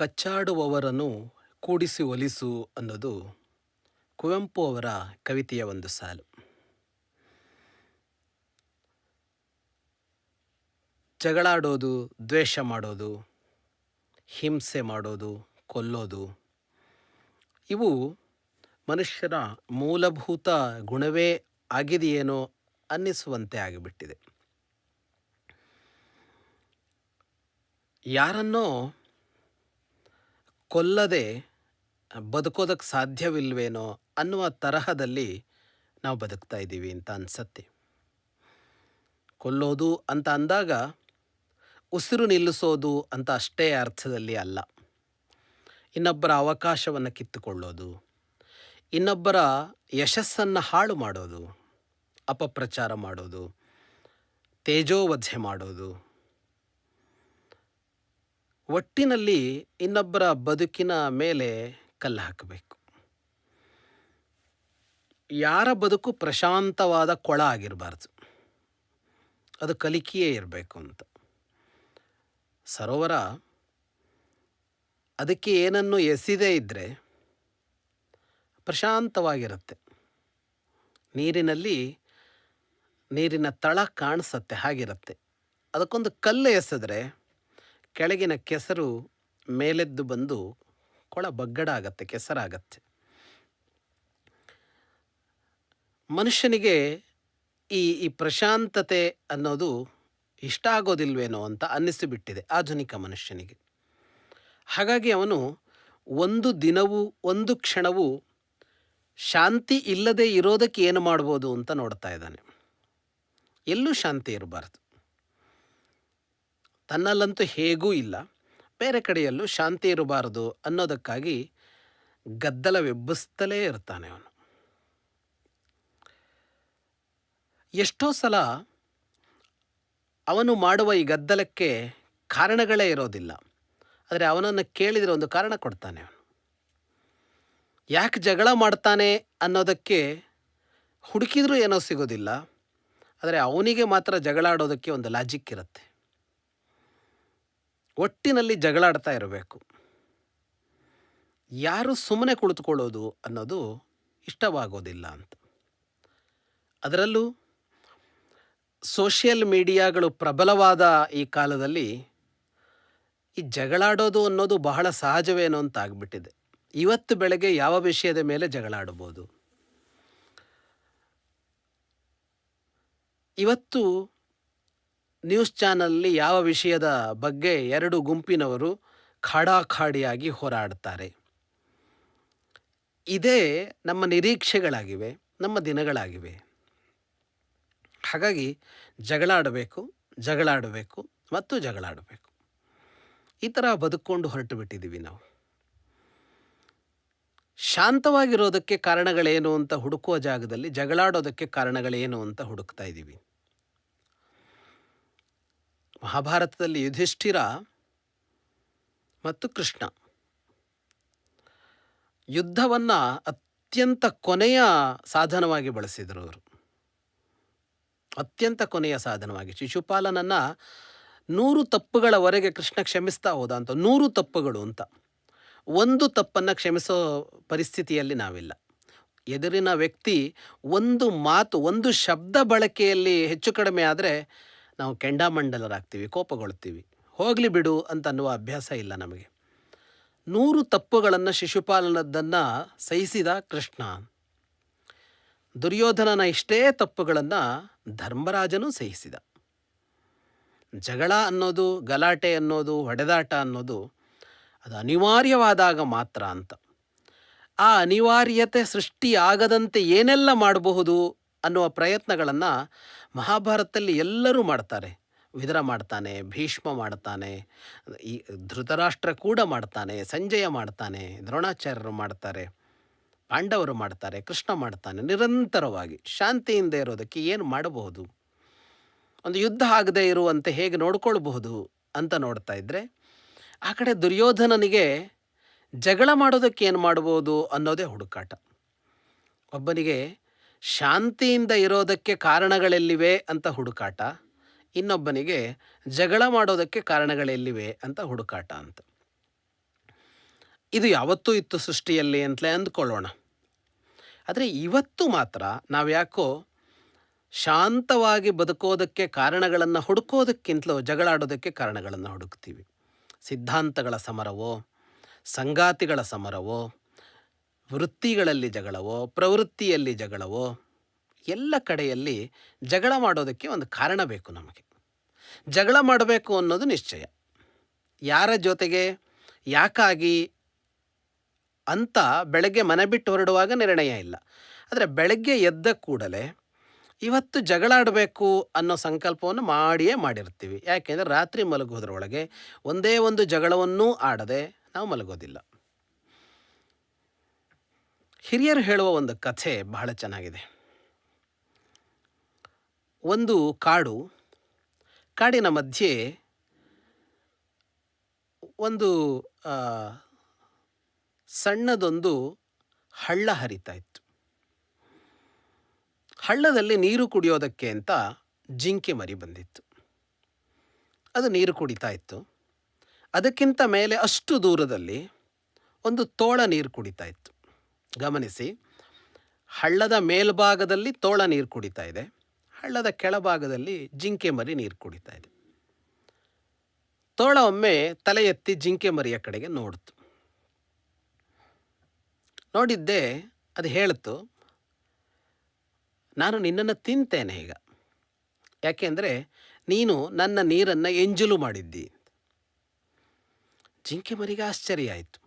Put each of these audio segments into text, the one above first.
ಕಚ್ಚಾಡುವವರನ್ನು ಕೂಡಿಸಿ ಒಲಿಸು ಅನ್ನೋದು ಕುವೆಂಪು ಅವರ ಕವಿತೆಯ ಒಂದು ಸಾಲು. ಜಗಳಾಡೋದು, ದ್ವೇಷ ಮಾಡೋದು, ಹಿಂಸೆ ಮಾಡೋದು, ಕೊಲ್ಲೋದು ಇವು ಮನುಷ್ಯನ ಮೂಲಭೂತ ಗುಣವೇ ಆಗಿದೆಯೇನೋ ಅನ್ನಿಸುವಂತೆ ಆಗಿಬಿಟ್ಟಿದೆ. ಯಾರನ್ನೋ ಕೊಲ್ಲದೆ ಬದುಕೋದಕ್ಕೆ ಸಾಧ್ಯವಿಲ್ವೇನೋ ಅನ್ನುವ ತರಹದಲ್ಲಿ ನಾವು ಬದುಕ್ತಾ ಇದ್ದೀವಿ ಅಂತ ಅನಿಸತ್ತೆ. ಕೊಲ್ಲೋದು ಅಂತ ಅಂದಾಗ ಉಸಿರು ನಿಲ್ಲಿಸೋದು ಅಂತ ಅಷ್ಟೇ ಅರ್ಥದಲ್ಲಿ ಅಲ್ಲ. ಇನ್ನೊಬ್ಬರ ಅವಕಾಶವನ್ನು ಕಿತ್ತುಕೊಳ್ಳೋದು, ಇನ್ನೊಬ್ಬರ ಯಶಸ್ಸನ್ನು ಹಾಳು ಮಾಡೋದು, ಅಪಪ್ರಚಾರ ಮಾಡೋದು, ತೇಜೋವಧೆ ಮಾಡೋದು, ಒಟ್ಟಿನಲ್ಲಿ ಇನ್ನೊಬ್ಬರ ಬದುಕಿನ ಮೇಲೆ ಕಲ್ಲು ಹಾಕಬೇಕು. ಯಾರ ಬದುಕು ಪ್ರಶಾಂತವಾದ ಕೊಳ ಆಗಿರಬಾರ್ದು, ಅದು ಕಲಿಕೆಯೇ ಇರಬೇಕು ಅಂತ. ಸರೋವರ ಅದಕ್ಕೆ ಏನನ್ನು ಎಸೆದೇ ಇದ್ದರೆ ಪ್ರಶಾಂತವಾಗಿರುತ್ತೆ. ನೀರಿನ ತಳ ಕಾಣಿಸತ್ತೆ, ಹಾಗಿರುತ್ತೆ. ಅದಕ್ಕೊಂದು ಕಲ್ಲು ಎಸೆದ್ರೆ ಕೆಳಗಿನ ಕೆಸರು ಮೇಲೆದ್ದು ಬಂದು ಕೊಳ ಬಗ್ಗಡ ಆಗತ್ತೆ, ಕೆಸರಾಗತ್ತೆ. ಮನುಷ್ಯನಿಗೆ ಈ ಪ್ರಶಾಂತತೆ ಅನ್ನೋದು ಇಷ್ಟ ಆಗೋದಿಲ್ವೇನೋ ಅಂತ ಅನ್ನಿಸಿಬಿಟ್ಟಿದೆ ಆಧುನಿಕ ಮನುಷ್ಯನಿಗೆ. ಹಾಗಾಗಿ ಅವನು ಒಂದು ದಿನವೂ ಒಂದು ಕ್ಷಣವೂ ಶಾಂತಿ ಇಲ್ಲದೆ ಇರೋದಕ್ಕೆ ಏನು ಮಾಡ್ಬೋದು ಅಂತ ನೋಡ್ತಾ ಇದ್ದಾನೆ. ಎಲ್ಲೂ ಶಾಂತಿ ಇರಬಾರ್ದು. ತನ್ನಲ್ಲಂತೂ ಹೇಗೂ ಇಲ್ಲ, ಬೇರೆ ಕಡೆಯಲ್ಲೂ ಶಾಂತಿ ಇರಬಾರದು ಅನ್ನೋದಕ್ಕಾಗಿ ಗದ್ದಲವೆಬ್ಬಿಸ್ತಲೇ ಇರ್ತಾನೆ ಅವನು. ಎಷ್ಟೋ ಸಲ ಅವನು ಮಾಡುವ ಈ ಗದ್ದಲಕ್ಕೆ ಕಾರಣಗಳೇ ಇರೋದಿಲ್ಲ, ಆದರೆ ಅವನನ್ನು ಕೇಳಿದರೆ ಒಂದು ಕಾರಣ ಕೊಡ್ತಾನೆ. ಅವನು ಯಾಕೆ ಜಗಳ ಮಾಡ್ತಾನೆ ಅನ್ನೋದಕ್ಕೆ ಹುಡುಕಿದ್ರೂ ಏನೋ ಸಿಗೋದಿಲ್ಲ, ಆದರೆ ಅವನಿಗೆ ಮಾತ್ರ ಜಗಳಾಡೋದಕ್ಕೆ ಒಂದು ಲಾಜಿಕ್ ಇರುತ್ತೆ. ಒಟ್ಟಿನಲ್ಲಿ ಜಗಳಾಡ್ತಾ ಇರಬೇಕು. ಯಾರು ಸುಮ್ಮನೆ ಕುಳಿತುಕೊಳ್ಳೋದು ಅನ್ನೋದು ಇಷ್ಟವಾಗೋದಿಲ್ಲ ಅಂತ. ಅದರಲ್ಲೂ ಸೋಷಿಯಲ್ ಮೀಡಿಯಾಗಳು ಪ್ರಬಲವಾದ ಈ ಕಾಲದಲ್ಲಿ ಈ ಜಗಳಾಡೋದು ಅನ್ನೋದು ಬಹಳ ಸಹಜವೇನೋ ಅಂತ ಆಗಿಬಿಟ್ಟಿದೆ. ಇವತ್ತು ಬೆಳಗ್ಗೆ ಯಾವ ವಿಷಯದ ಮೇಲೆ ಜಗಳಾಡಬಹುದು, ಇವತ್ತು ನ್ಯೂಸ್ ಚಾನಲ್ನಲ್ಲಿ ಯಾವ ವಿಷಯದ ಬಗ್ಗೆ ಎರಡು ಗುಂಪಿನವರು ಖಾಡಾಖಾಡಿಯಾಗಿ ಹೋರಾಡ್ತಾರೆ. ಇದೇ ನಮ್ಮ ನಿರೀಕ್ಷೆಗಳಾಗಿವೆ, ನಮ್ಮ ದಿನಗಳಾಗಿವೆ. ಹಾಗಾಗಿ ಜಗಳಾಡಬೇಕು ಮತ್ತು ಜಗಳಾಡಬೇಕು, ಈ ಥರ ಬದುಕೊಂಡು ಹೊರಟು ಬಿಟ್ಟಿದ್ದೀವಿ ನಾವು. ಶಾಂತವಾಗಿರೋದಕ್ಕೆ ಕಾರಣಗಳೇನು ಅಂತ ಹುಡುಕುವ ಜಾಗದಲ್ಲಿ ಜಗಳಾಡೋದಕ್ಕೆ ಕಾರಣಗಳೇನು ಅಂತ ಹುಡುಕ್ತಾ ಇದ್ದೀವಿ. ಮಹಾಭಾರತದಲ್ಲಿ ಯುಧಿಷ್ಠಿರ ಮತ್ತು ಕೃಷ್ಣ ಯುದ್ಧವನ್ನು ಅತ್ಯಂತ ಕೊನೆಯ ಸಾಧನವಾಗಿ ಬಳಸಿದರು. ಅವರು ಅತ್ಯಂತ ಕೊನೆಯ ಸಾಧನವಾಗಿ ಶಿಶುಪಾಲನನ್ನು 100 ತಪ್ಪುಗಳವರೆಗೆ ಕೃಷ್ಣ ಕ್ಷಮಿಸ್ತಾ ಹೋದ ಅಂತ. 100 ತಪ್ಪುಗಳು ಅಂತ. ಒಂದು ತಪ್ಪನ್ನು ಕ್ಷಮಿಸೋ ಪರಿಸ್ಥಿತಿಯಲ್ಲಿ ನಾವಿಲ್ಲ. ಎದುರಿನ ವ್ಯಕ್ತಿ ಒಂದು ಮಾತು, ಒಂದು ಶಬ್ದ ಬಳಕೆಯಲ್ಲಿ ಹೆಚ್ಚು ಕಡಿಮೆ ಆದರೆ ನಾವು ಕೆಂಡಾಮಂಡಲರಾಗ್ತೀವಿ, ಕೋಪಗೊಳ್ತೀವಿ. ಹೋಗಲಿ ಬಿಡು ಅಂತ ಅನ್ನುವ ಅಭ್ಯಾಸ ಇಲ್ಲ ನಮಗೆ. 100 ತಪ್ಪುಗಳನ್ನು ಶಿಶುಪಾಲನದ್ದನ್ನು ಸಹಿಸಿದ ಕೃಷ್ಣ. ದುರ್ಯೋಧನನ ಇಷ್ಟೇ ತಪ್ಪುಗಳನ್ನು ಧರ್ಮರಾಜನೂ ಸಹಿಸಿದ. ಜಗಳ ಅನ್ನೋದು, ಗಲಾಟೆ ಅನ್ನೋದು, ಹೊಡೆದಾಟ ಅನ್ನೋದು ಅದು ಅನಿವಾರ್ಯವಾದಾಗ ಮಾತ್ರ ಅಂತ. ಆ ಅನಿವಾರ್ಯತೆ ಸೃಷ್ಟಿಯಾಗದಂತೆ ಏನೆಲ್ಲ ಮಾಡಬಹುದು ಅನ್ನುವ ಪ್ರಯತ್ನಗಳನ್ನು ಮಹಾಭಾರತದಲ್ಲಿ ಎಲ್ಲರೂ ಮಾಡ್ತಾರೆ. ವಿದುರ ಮಾಡ್ತಾನೆ, ಭೀಷ್ಮ ಮಾಡ್ತಾನೆ, ಈ ಧೃತರಾಷ್ಟ್ರ ಕೂಡ ಮಾಡ್ತಾನೆ, ಸಂಜಯ ಮಾಡ್ತಾನೆ, ದ್ರೋಣಾಚಾರ್ಯರು ಮಾಡ್ತಾರೆ, ಪಾಂಡವರು ಮಾಡ್ತಾರೆ, ಕೃಷ್ಣ ಮಾಡ್ತಾನೆ. ನಿರಂತರವಾಗಿ ಶಾಂತಿಯಿಂದ ಇರೋದಕ್ಕೆ ಏನು ಮಾಡಬಹುದು, ಒಂದು ಯುದ್ಧ ಆಗದೆ ಇರುವಂತೆ ಹೇಗೆ ನೋಡ್ಕೊಳ್ಬಹುದು ಅಂತ ನೋಡ್ತಾ ಇದ್ದರೆ, ಆ ಕಡೆ ದುರ್ಯೋಧನನಿಗೆ ಜಗಳ ಮಾಡೋದಕ್ಕೆ ಏನು ಮಾಡ್ಬೋದು ಅನ್ನೋದೇ ಹುಡುಕಾಟ. ಒಬ್ಬನಿಗೆ ಶಾಂತಿಯಿಂದ ಇರೋದಕ್ಕೆ ಕಾರಣಗಳೆಲ್ಲಿವೆ ಅಂತ ಹುಡುಕಾಟ, ಇನ್ನೊಬ್ಬನಿಗೆ ಜಗಳ ಮಾಡೋದಕ್ಕೆ ಕಾರಣಗಳೆಲ್ಲಿವೆ ಅಂತ ಹುಡುಕಾಟ ಅಂತ. ಇದು ಯಾವತ್ತೂ ಇತ್ತು ಸೃಷ್ಟಿಯಲ್ಲಿ ಅಂತಲೇ ಅಂದ್ಕೊಳ್ಳೋಣ. ಆದರೆ ಇವತ್ತು ಮಾತ್ರ ನಾವ್ಯಾಕೋ ಶಾಂತವಾಗಿ ಬದುಕೋದಕ್ಕೆ ಕಾರಣಗಳನ್ನು ಹುಡುಕೋದಕ್ಕಿಂತಲೂ ಜಗಳಾಡೋದಕ್ಕೆ ಕಾರಣಗಳನ್ನು ಹುಡುಕ್ತೀವಿ. ಸಿದ್ಧಾಂತಗಳ ಸಮರವೋ, ಸಂಗಾತಿಗಳ ಸಮರವೋ, ವೃತ್ತಿಗಳಲ್ಲಿ ಜಗಳವೋ, ಪ್ರವೃತ್ತಿಯಲ್ಲಿ ಜಗಳವೋ, ಎಲ್ಲ ಕಡೆಯಲ್ಲಿ ಜಗಳ ಮಾಡೋದಕ್ಕೆ ಒಂದು ಕಾರಣ ಬೇಕು ನಮಗೆ. ಜಗಳ ಮಾಡಬೇಕು ಅನ್ನೋದು ನಿಶ್ಚಯ. ಯಾರ ಜೊತೆಗೆ, ಯಾಕಾಗಿ ಅಂತ ಬೆಳಗ್ಗೆ ಮನೆ ಬಿಟ್ಟು ಹೊರಡುವಾಗ ನಿರ್ಣಯ ಇಲ್ಲ. ಆದರೆ ಬೆಳಗ್ಗೆ ಎದ್ದ ಕೂಡಲೇ ಇವತ್ತು ಜಗಳಾಡಬೇಕು ಅನ್ನೋ ಸಂಕಲ್ಪವನ್ನು ಮಾಡಿಯೇ ಮಾಡಿರ್ತೀವಿ. ಯಾಕೆಂದರೆ ರಾತ್ರಿ ಮಲಗೋದ್ರೊಳಗೆ ಒಂದೇ ಒಂದು ಜಗಳವನ್ನೂ ಆಡದೆ ನಾವು ಮಲಗೋದಿಲ್ಲ. ಹಿರಿಯರು ಹೇಳುವ ಒಂದು ಕಥೆ ಬಹಳ ಚೆನ್ನಾಗಿದೆ. ಒಂದು ಕಾಡು, ಕಾಡಿನ ಮಧ್ಯೆ ಒಂದು ಸಣ್ಣದೊಂದು ಹಳ್ಳ ಹರಿತಾ ಇತ್ತು. ಹಳ್ಳದಲ್ಲಿ ನೀರು ಕುಡಿಯೋದಕ್ಕೆ ಅಂತ ಜಿಂಕೆ ಮರಿ ಬಂದಿತ್ತು. ಅದು ನೀರು ಕುಡಿತಾ ಇತ್ತು. ಅದಕ್ಕಿಂತ ಮೇಲೆ ಅಷ್ಟು ದೂರದಲ್ಲಿ ಒಂದು ತೋಳ ನೀರು ಕುಡಿತಾ ಇತ್ತು. ಗಮನಿಸಿ, ಹಳ್ಳದ ಮೇಲ್ಭಾಗದಲ್ಲಿ ತೋಳ ನೀರು ಕುಡಿತಾ ಇದೆ, ಹಳ್ಳದ ಕೆಳಭಾಗದಲ್ಲಿ ಜಿಂಕೆ ಮರಿ ನೀರು ಕುಡಿತಾ ಇದೆ. ತೋಳ ಒಮ್ಮೆ ತಲೆ ಎತ್ತಿ ಜಿಂಕೆ ಮರಿಯ ಕಡೆಗೆ ನೋಡ್ತು. ನೋಡಿದ್ದೆ ಅದು ಹೇಳ್ತು, ನಾನು ನಿನ್ನನ್ನು ತಿಂತೇನೆ ಈಗ, ಯಾಕೆಂದರೆ ನೀನು ನನ್ನ ನೀರನ್ನು ಎಂಜಲು ಮಾಡಿದ್ದಿ. ಜಿಂಕೆ ಮರಿಗೆ ಆಶ್ಚರ್ಯ ಆಯಿತು.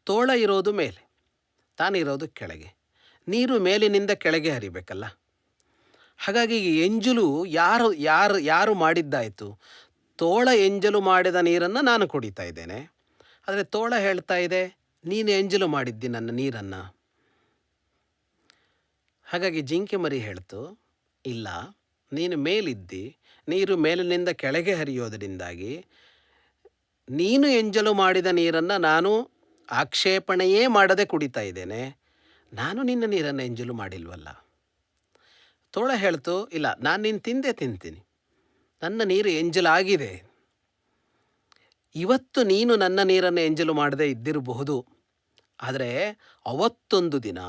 ತೋಳ ಇರೋದು ಮೇಲೆ, ತಾನಿರೋದು ಕೆಳಗೆ, ನೀರು ಮೇಲಿನಿಂದ ಕೆಳಗೆ ಹರಿಬೇಕಲ್ಲ. ಹಾಗಾಗಿ ಎಂಜಲು ಯಾರು ಯಾರು ಯಾರು ಮಾಡಿದ್ದಾಯಿತು? ತೋಳ ಎಂಜಲು ಮಾಡಿದ ನೀರನ್ನು ನಾನು ಕುಡಿತಾ ಇದ್ದೇನೆ. ಆದರೆ ತೋಳ ಹೇಳ್ತಾ ಇದೆ, ನೀನು ಎಂಜಲು ಮಾಡಿದ್ದಿ ನನ್ನ ನೀರನ್ನು. ಹಾಗಾಗಿ ಜಿಂಕೆ ಮರಿ ಹೇಳ್ತು, ಇಲ್ಲ, ನೀನು ಮೇಲಿದ್ದಿ, ನೀರು ಮೇಲಿನಿಂದ ಕೆಳಗೆ ಹರಿಯೋದರಿಂದಾಗಿ ನೀನು ಎಂಜಲು ಮಾಡಿದ ನೀರನ್ನು ನಾನು ಆಕ್ಷೇಪಣೆಯೇ ಮಾಡದೆ ಕುಡಿತಾ ಇದ್ದೇನೆ, ನಾನು ನಿನ್ನ ನೀರನ್ನು ಎಂಜಲು ಮಾಡಿಲ್ವಲ್ಲ. ತೋಳ ಹೇಳ್ತು, ಇಲ್ಲ, ನಾನು ನಿನ್ನ ತಿಂತೀನಿ, ನನ್ನ ನೀರು ಎಂಜಲಾಗಿದೆ. ಇವತ್ತು ನೀನು ನನ್ನ ನೀರನ್ನು ಎಂಜಲು ಮಾಡದೆ ಇದ್ದಿರಬಹುದು, ಆದರೆ ಅವತ್ತೊಂದು ದಿನ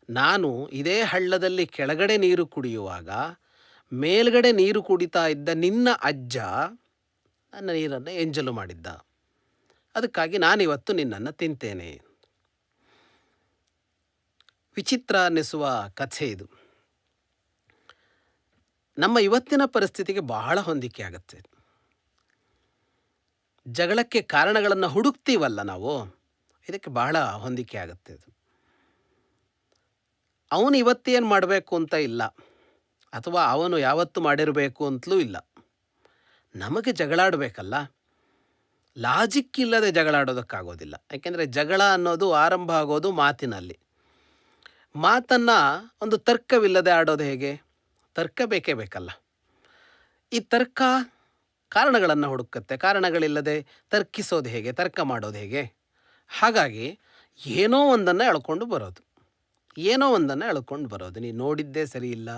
ನಾನು ಇದೇ ಹಳ್ಳದಲ್ಲಿ ಕೆಳಗಡೆ ನೀರು ಕುಡಿಯುವಾಗ ಮೇಲ್ಗಡೆ ನೀರು ಕುಡಿತಾ ಇದ್ದ ನಿನ್ನ ಅಜ್ಜ ನನ್ನ ನೀರನ್ನು ಎಂಜಲು ಮಾಡಿದ್ದ. ಅದಕ್ಕಾಗಿ ನಾನಿವತ್ತು ನಿನ್ನನ್ನು ತಿಂತೇನೆ. ವಿಚಿತ್ರ ಅನ್ನಿಸುವ ಕಥೆ ಇದು. ನಮ್ಮ ಇವತ್ತಿನ ಪರಿಸ್ಥಿತಿಗೆ ಬಹಳ ಹೊಂದಿಕೆ ಆಗುತ್ತೆ. ಜಗಳಕ್ಕೆ ಕಾರಣಗಳನ್ನು ಹುಡುಕ್ತೀವಲ್ಲ ನಾವು, ಇದಕ್ಕೆ ಬಹಳ ಹೊಂದಿಕೆ ಆಗುತ್ತೆ ಅದು. ಅವನು ಇವತ್ತೇನು ಮಾಡಬೇಕು ಅಂತ ಇಲ್ಲ, ಅಥವಾ ಅವನು ಯಾವತ್ತು ಮಾಡಿರಬೇಕು ಅಂತಲೂ ಇಲ್ಲ. ನಮಗೆ ಜಗಳಾಡಬೇಕಲ್ಲ. ಲಾಜಿಕ್ ಇಲ್ಲದೆ ಜಗಳಾಡೋದಕ್ಕಾಗೋದಿಲ್ಲ. ಯಾಕೆಂದರೆ ಜಗಳ ಅನ್ನೋದು ಆರಂಭ ಆಗೋದು ಮಾತಿನಲ್ಲಿ. ಮಾತನ್ನು ಒಂದು ತರ್ಕವಿಲ್ಲದೆ ಆಡೋದು ಹೇಗೆ? ತರ್ಕ ಬೇಕೇ ಬೇಕಲ್ಲ. ಈ ತರ್ಕ ಕಾರಣಗಳನ್ನು ಹುಡುಕುತ್ತೆ. ಕಾರಣಗಳಿಲ್ಲದೆ ತರ್ಕಿಸೋದು ಹೇಗೆ? ತರ್ಕ ಮಾಡೋದು ಹೇಗೆ? ಹಾಗಾಗಿ ಏನೋ ಒಂದನ್ನು ಎಳ್ಕೊಂಡು ಬರೋದು. ನೀನು ನೋಡಿದ್ದೇ ಸರಿ ಇಲ್ಲ,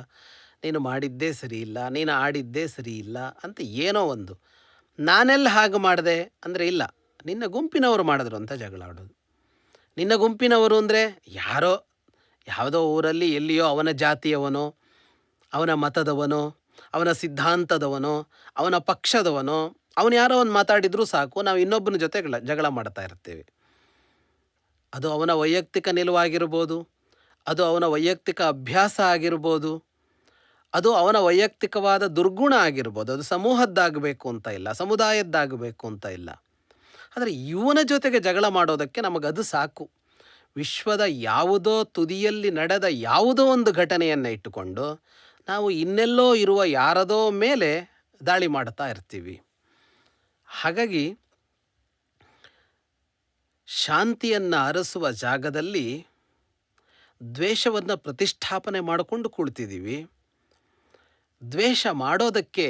ನೀನು ಮಾಡಿದ್ದೇ ಸರಿ ಇಲ್ಲ, ನೀನು ಆಡಿದ್ದೇ ಸರಿ ಇಲ್ಲ ಅಂತ ಏನೋ ಒಂದು. ನಾನೆಲ್ಲ ಹಾಗೆ ಮಾಡಿದೆ ಅಂದರೆ, ಇಲ್ಲ, ನಿನ್ನ ಗುಂಪಿನವರು ಮಾಡಿದ್ರು ಅಂತ ಜಗಳ ಆಡೋದು. ನಿನ್ನ ಗುಂಪಿನವರು ಅಂದರೆ ಯಾವುದೋ ಊರಲ್ಲಿ ಎಲ್ಲಿಯೋ ಅವನ ಜಾತಿಯವನೋ, ಅವನ ಮತದವನೋ, ಅವನ ಸಿದ್ಧಾಂತದವನೋ, ಅವನ ಪಕ್ಷದವನೋ, ಅವನು ಯಾರೋ ಒಂದು ಮಾತಾಡಿದರೂ ಸಾಕು, ನಾವು ಇನ್ನೊಬ್ಬನ ಜೊತೆ ಜಗಳ ಮಾಡ್ತಾ ಇರ್ತೇವೆ. ಅದು ಅವನ ವೈಯಕ್ತಿಕ ನಿಲುವಾಗಿರ್ಬೋದು, ಅದು ಅವನ ವೈಯಕ್ತಿಕ ಅಭ್ಯಾಸ ಆಗಿರ್ಬೋದು, ಅದು ಅವನ ವೈಯಕ್ತಿಕವಾದ ದುರ್ಗುಣ ಆಗಿರ್ಬೋದು. ಅದು ಸಮೂಹದ್ದಾಗಬೇಕು ಅಂತ ಇಲ್ಲ, ಸಮುದಾಯದ್ದಾಗಬೇಕು ಅಂತ ಇಲ್ಲ. ಆದರೆ ಇವನ ಜೊತೆಗೆ ಜಗಳ ಮಾಡೋದಕ್ಕೆ ನಮಗದು ಸಾಕು. ವಿಶ್ವದ ಯಾವುದೋ ತುದಿಯಲ್ಲಿ ನಡೆದ ಯಾವುದೋ ಒಂದು ಘಟನೆಯನ್ನು ಇಟ್ಟುಕೊಂಡು ನಾವು ಇನ್ನೆಲ್ಲೋ ಇರುವ ಯಾರದೋ ಮೇಲೆ ದಾಳಿ ಮಾಡ್ತಾ ಇರ್ತೀವಿ. ಹಾಗಾಗಿ ಶಾಂತಿಯನ್ನು ಅರಸುವ ಜಾಗದಲ್ಲಿ ದ್ವೇಷವನ್ನು ಪ್ರತಿಷ್ಠಾಪನೆ ಮಾಡಿಕೊಂಡು ಕುಳಿತಿದ್ದೀವಿ. ದ್ವೇಷ ಮಾಡೋದಕ್ಕೆ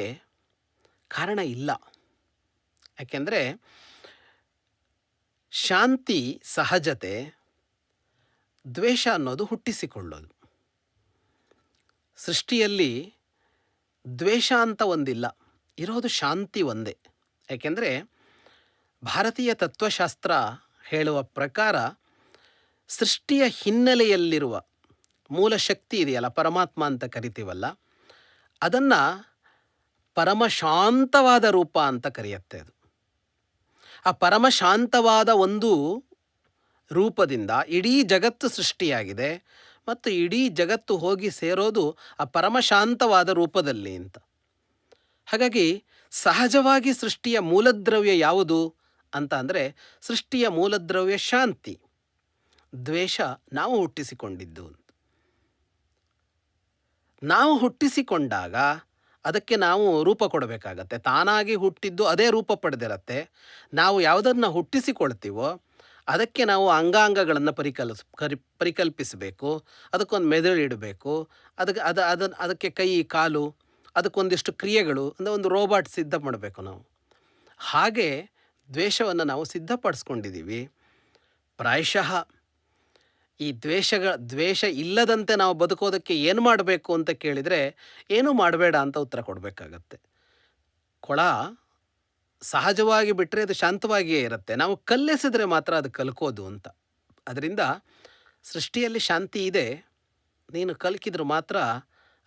ಕಾರಣ ಇಲ್ಲ. ಯಾಕೆಂದರೆ ಶಾಂತಿ ಸಹಜತೆ, ದ್ವೇಷ ಅನ್ನೋದು ಹುಟ್ಟಿಸಿಕೊಳ್ಳೋದು. ಸೃಷ್ಟಿಯಲ್ಲಿ ದ್ವೇಷ ಅಂತ ಒಂದಿಲ್ಲ, ಇರೋದು ಶಾಂತಿ ಒಂದೇ. ಯಾಕೆಂದರೆ ಭಾರತೀಯ ತತ್ವಶಾಸ್ತ್ರ ಹೇಳುವ ಪ್ರಕಾರ ಸೃಷ್ಟಿಯ ಹಿನ್ನೆಲೆಯಲ್ಲಿರುವ ಮೂಲ ಶಕ್ತಿ ಇದೆಯಲ್ಲ, ಪರಮಾತ್ಮ ಅಂತ ಕರಿತೀವಲ್ಲ, ಅದನ್ನು ಪರಮಶಾಂತವಾದ ರೂಪ ಅಂತ ಕರೆಯುತ್ತೆ. ಅದು ಆ ಪರಮಶಾಂತವಾದ ಒಂದು ರೂಪದಿಂದ ಇಡೀ ಜಗತ್ತು ಸೃಷ್ಟಿಯಾಗಿದೆ ಮತ್ತು ಇಡೀ ಜಗತ್ತು ಹೋಗಿ ಸೇರೋದು ಆ ಪರಮಶಾಂತವಾದ ರೂಪದಲ್ಲಿ ಅಂತ. ಹಾಗಾಗಿ ಸಹಜವಾಗಿ ಸೃಷ್ಟಿಯ ಮೂಲದ್ರವ್ಯ ಯಾವುದು ಅಂತ ಅಂದರೆ, ಸೃಷ್ಟಿಯ ಮೂಲದ್ರವ್ಯ ಶಾಂತಿ. ದ್ವೇಷ ನಾವು ಹುಟ್ಟಿಸಿಕೊಂಡಿದ್ದು. ನಾವು ಹುಟ್ಟಿಸಿಕೊಂಡಾಗ ಅದಕ್ಕೆ ನಾವು ರೂಪ ಕೊಡಬೇಕಾಗತ್ತೆ. ತಾನಾಗಿ ಹುಟ್ಟಿದ್ದು ಅದೇ ರೂಪ ಪಡೆದಿರತ್ತೆ. ನಾವು ಯಾವುದನ್ನು ಹುಟ್ಟಿಸಿಕೊಳ್ತೀವೋ ಅದಕ್ಕೆ ನಾವು ಅಂಗಾಂಗಗಳನ್ನು ಪರಿಕಲ್ಪಿಸಬೇಕು. ಅದಕ್ಕೊಂದು ಮೆದುಳು ಇಡಬೇಕು. ಅದಕ್ಕೆ ಕೈ ಕಾಲು, ಅದಕ್ಕೊಂದಿಷ್ಟು ಕ್ರಿಯೆಗಳು, ಅಂದರೆ ಒಂದು ರೋಬೋಟ್ ಸಿದ್ಧ ಮಾಡಬೇಕು ನಾವು. ಹಾಗೆ ದ್ವೇಷವನ್ನು ನಾವು ಸಿದ್ಧಪಡಿಸ್ಕೊಂಡಿದ್ದೀವಿ. ಪ್ರಾಯಶಃ ಈ ದ್ವೇಷ ಇಲ್ಲದಂತೆ ನಾವು ಬದುಕೋದಕ್ಕೆ ಏನು ಮಾಡಬೇಕು ಅಂತ ಕೇಳಿದರೆ, ಏನೂ ಮಾಡಬೇಡ ಅಂತ ಉತ್ತರ ಕೊಡಬೇಕಾಗತ್ತೆ. ಕೊಳ ಸಹಜವಾಗಿ ಬಿಟ್ಟರೆ ಅದು ಶಾಂತವಾಗಿಯೇ ಇರುತ್ತೆ. ನಾವು ಕಲ್ಲೆಸೆದ್ರೆ ಮಾತ್ರ ಅದು ಕಲ್ಕೋದು ಅಂತ. ಅದರಿಂದ ಸೃಷ್ಟಿಯಲ್ಲಿ ಶಾಂತಿ ಇದೆ, ನೀನು ಕಲ್ಕಿದ್ರೆ ಮಾತ್ರ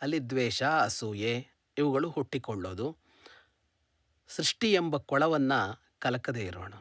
ಅಲ್ಲಿ ದ್ವೇಷ, ಅಸೂಯೆ ಇವುಗಳು ಹುಟ್ಟಿಕೊಳ್ಳೋದು. ಸೃಷ್ಟಿ ಎಂಬ ಕೊಳವನ್ನು ಕಲಕದೇ ಇರೋಣ.